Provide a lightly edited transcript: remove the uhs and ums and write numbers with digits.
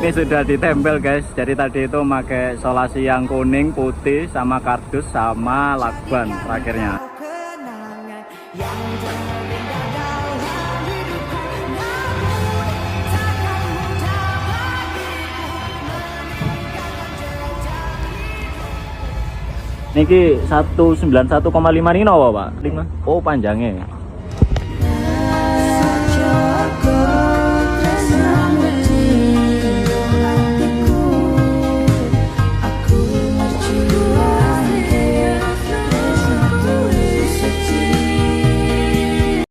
ini sudah ditempel guys. Jadi tadi itu pakai solasi yang kuning, putih, sama kardus, sama lakban terakhirnya. Niki 191,5 ini apa Pak? 5. Oh panjangnya.